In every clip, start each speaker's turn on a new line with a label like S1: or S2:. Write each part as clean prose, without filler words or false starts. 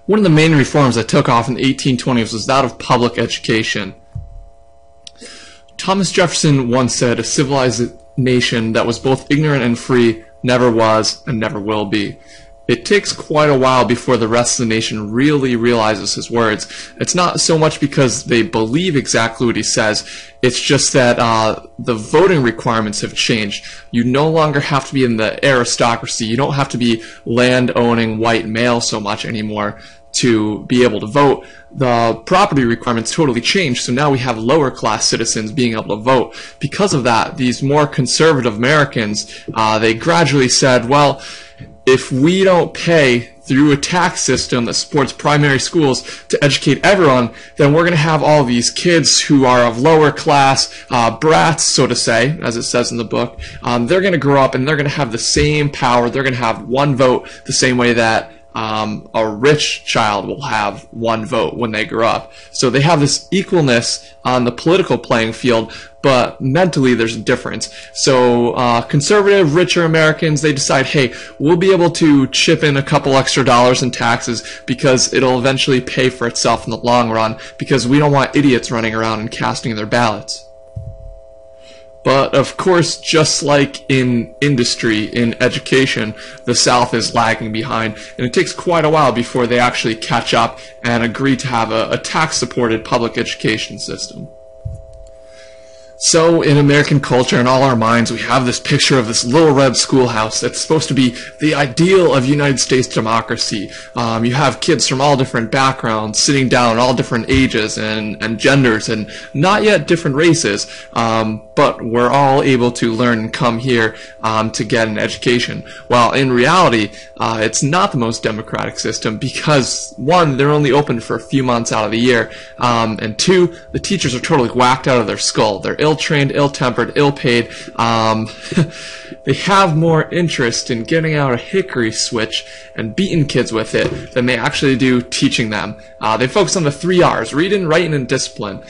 S1: One of the main reforms that took off in the 1820s was that of public education. Thomas Jefferson once said, "A civilized nation that was both ignorant and free never was and never will be." It takes quite a while before the rest of the nation really realizes his words. It's not so much because they believe exactly what he says, it's just that the voting requirements have changed. You no longer have to be in the aristocracy. You don't have to be land-owning white male so much anymore to be able to vote. The property requirements totally changed, so now we have lower class citizens being able to vote. Because of that, these more conservative Americans, they gradually said, well, if we don't pay through a tax system that supports primary schools to educate everyone, then we're going to have all these kids who are of lower class, brats, so to say, as it says in the book. They're going to grow up and they're going to have the same power. They're going to have one vote the same way that a rich child will have one vote when they grow up. So they have this equalness on the political playing field, but mentally there's a difference. So conservative, richer Americans, they decide, hey, we'll be able to chip in a couple extra dollars in taxes because it'll eventually pay for itself in the long run, because we don't want idiots running around and casting their ballots. But of course, just like in industry, in education, the South is lagging behind, and it takes quite a while before they actually catch up and agree to have a tax-supported public education system. So in American culture, in all our minds, we have this picture of this little red schoolhouse that's supposed to be the ideal of United States democracy. You have kids from all different backgrounds sitting down, all different ages and genders, and not yet different races, but we're all able to learn and come here to get an education. Well, in reality, it's not the most democratic system because, one, they're only open for a few months out of the year, and two, the teachers are totally whacked out of their skull. They're ill-trained, ill-tempered, ill-paid. They have more interest in getting out a hickory switch and beating kids with it than they actually do teaching them. They focus on the 3 R's, reading, writing, and discipline.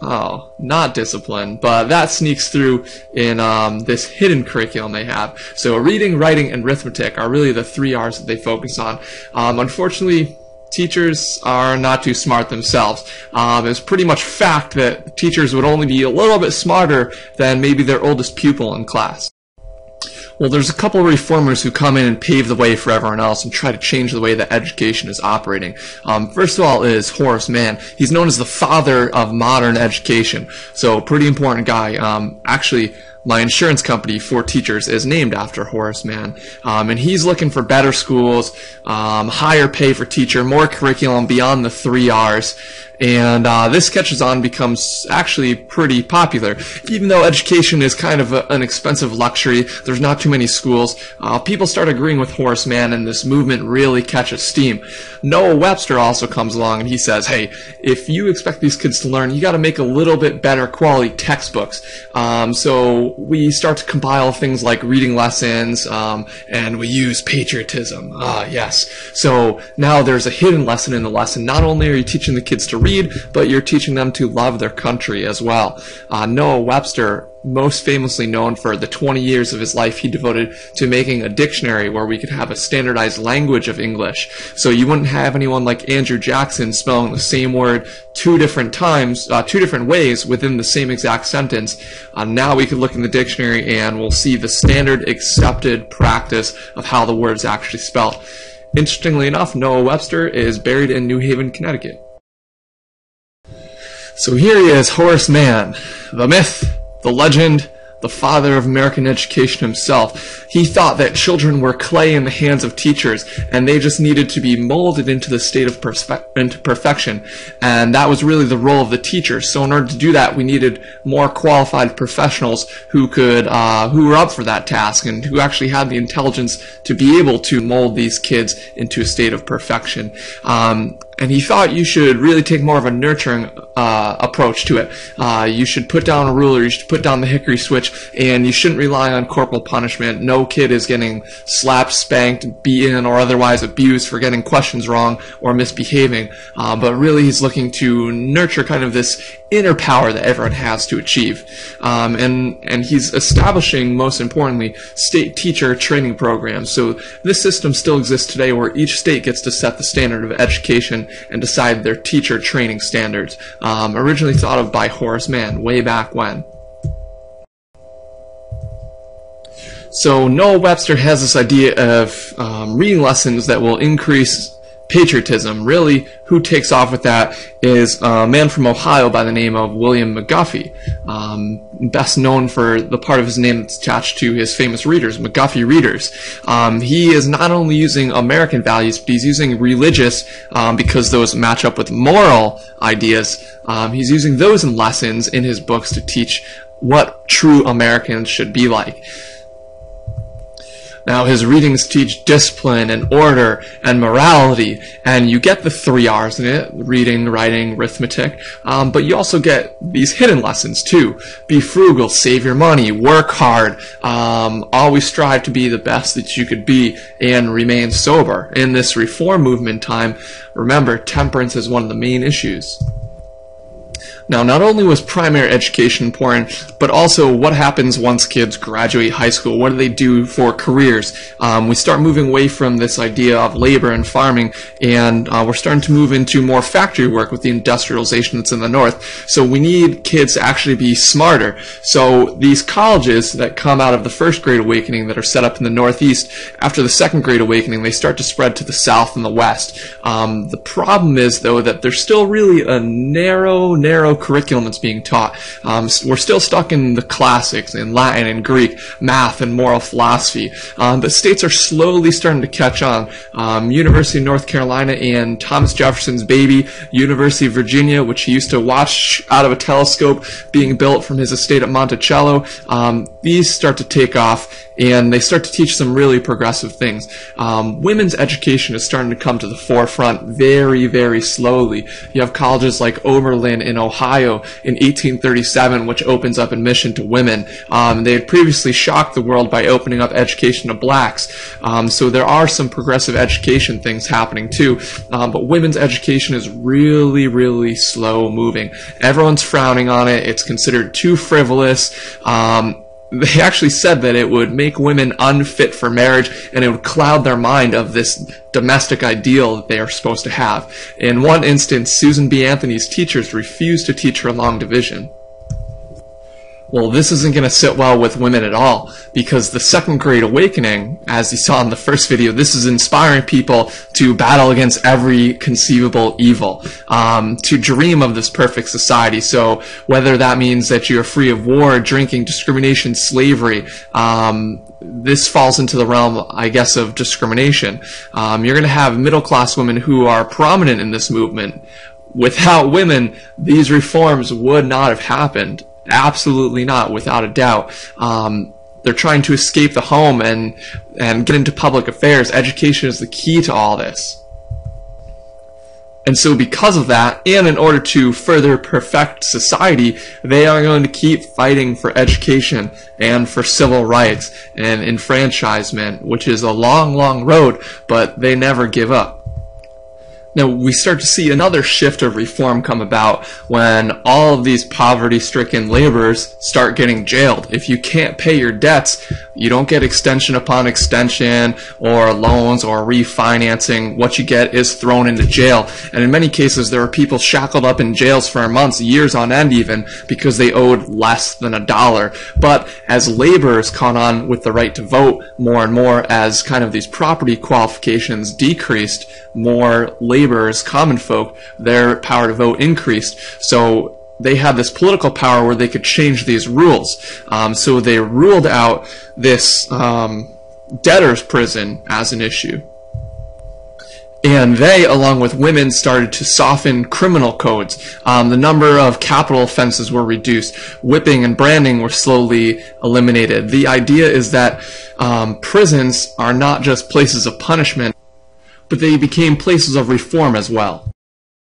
S1: Oh, not discipline, but that sneaks through in this hidden curriculum they have. So reading, writing, and arithmetic are really the 3 R's that they focus on. Unfortunately, teachers are not too smart themselves. It's pretty much fact that teachers would only be a little bit smarter than maybe their oldest pupil in class. Well, there's a couple of reformers who come in and pave the way for everyone else and try to change the way that education is operating. First of all is Horace Mann. He's known as the father of modern education, so pretty important guy. Actually, my insurance company for teachers is named after Horace Mann, and he's looking for better schools, higher pay for teacher, more curriculum beyond the 3 R's, and this catches on and becomes actually pretty popular. Even though education is kind of an expensive luxury, there's not too many schools, people start agreeing with Horace Mann, and this movement really catches steam. Noah Webster also comes along and he says, hey, if you expect these kids to learn, you got to make a little bit better quality textbooks. So we start to compile things like reading lessons, and we use patriotism. Yes. So now there's a hidden lesson in the lesson. Not only are you teaching the kids to read, but you're teaching them to love their country as well. Noah Webster, most famously known for the 20 years of his life he devoted to making a dictionary where we could have a standardized language of English. So you wouldn't have anyone like Andrew Jackson spelling the same word 2 different times, 2 different ways within the same exact sentence. Now we could look in the dictionary and we'll see the standard accepted practice of how the word is actually spelled. Interestingly enough, Noah Webster is buried in New Haven, Connecticut. So here he is, Horace Mann, the myth, the legend, the father of American education himself. He thought that children were clay in the hands of teachers, and they just needed to be molded into the state of perfection. And that was really the role of the teachers. So in order to do that, we needed more qualified professionals who could, who were up for that task and who actually had the intelligence to be able to mold these kids into a state of perfection. And he thought you should really take more of a nurturing approach to it. You should put down a ruler, you should put down the hickory switch, and you shouldn't rely on corporal punishment. No kid is getting slapped, spanked, beaten, or otherwise abused for getting questions wrong or misbehaving. But really he's looking to nurture kind of this inner power that everyone has to achieve. And he's establishing, most importantly, state teacher training programs. So this system still exists today where each state gets to set the standard of education and decide their teacher training standards. Originally thought of by Horace Mann way back when. So Noah Webster has this idea of reading lessons that will increase patriotism. Really, who takes off with that is a man from Ohio by the name of William McGuffey, best known for the part of his name that's attached to his famous readers, McGuffey Readers. He is not only using American values, but he's using religious, because those match up with moral ideas. He's using those in lessons in his books to teach what true Americans should be like. Now his readings teach discipline and order and morality, and you get the 3 R's in it: reading, writing, arithmetic, but you also get these hidden lessons too. Be frugal, save your money, work hard, always strive to be the best that you could be, and remain sober. In this reform movement time, remember, temperance is one of the main issues. Now, not only was primary education important, but also what happens once kids graduate high school? What do they do for careers? We start moving away from this idea of labor and farming, and we're starting to move into more factory work with the industrialization that's in the north. So we need kids to actually be smarter. So these colleges that come out of the first Great Awakening that are set up in the Northeast, after the second Great Awakening, they start to spread to the South and the West. The problem is, though, that there's still really a narrow curriculum that's being taught. We're still stuck in the classics, in Latin and Greek, math and moral philosophy. The states are slowly starting to catch on. University of North Carolina and Thomas Jefferson's baby, University of Virginia, which he used to watch out of a telescope being built from his estate at Monticello, these start to take off, and they start to teach some really progressive things. Women's education is starting to come to the forefront very, very slowly. You have colleges like Oberlin in Ohio in 1837, which opens up admission to women. They had previously shocked the world by opening up education to blacks. So there are some progressive education things happening too. But women's education is really, really slow moving. Everyone's frowning on it. It's considered too frivolous. They actually said that it would make women unfit for marriage, and it would cloud their mind of this domestic ideal that they are supposed to have. In one instance, Susan B. Anthony's teachers refused to teach her long division. Well, this isn't going to sit well with women at all, because the Second Great Awakening, as you saw in the first video, this is inspiring people to battle against every conceivable evil, to dream of this perfect society. So whether that means that you're free of war, drinking, discrimination, slavery, this falls into the realm, I guess, of discrimination. You're going to have middle-class women who are prominent in this movement. Without women, these reforms would not have happened. Absolutely not, without a doubt. They're trying to escape the home and get into public affairs. Education is the key to all this. And so because of that, and in order to further perfect society, they are going to keep fighting for education and for civil rights and enfranchisement, which is a long, long road, but they never give up. Now, we start to see another shift of reform come about when all of these poverty-stricken laborers start getting jailed. If you can't pay your debts, you don't get extension upon extension or loans or refinancing. What you get is thrown into jail. And in many cases, there are people shackled up in jails for months, years on end even, because they owed less than $1. But as laborers caught on with the right to vote more and more, as kind of these property qualifications decreased, more laborers, common folk, their power to vote increased. So they had this political power where they could change these rules. So they ruled out this debtor's prison as an issue. And they, along with women, started to soften criminal codes. The number of capital offenses were reduced. Whipping and branding were slowly eliminated. The idea is that prisons are not just places of punishment, but they became places of reform as well.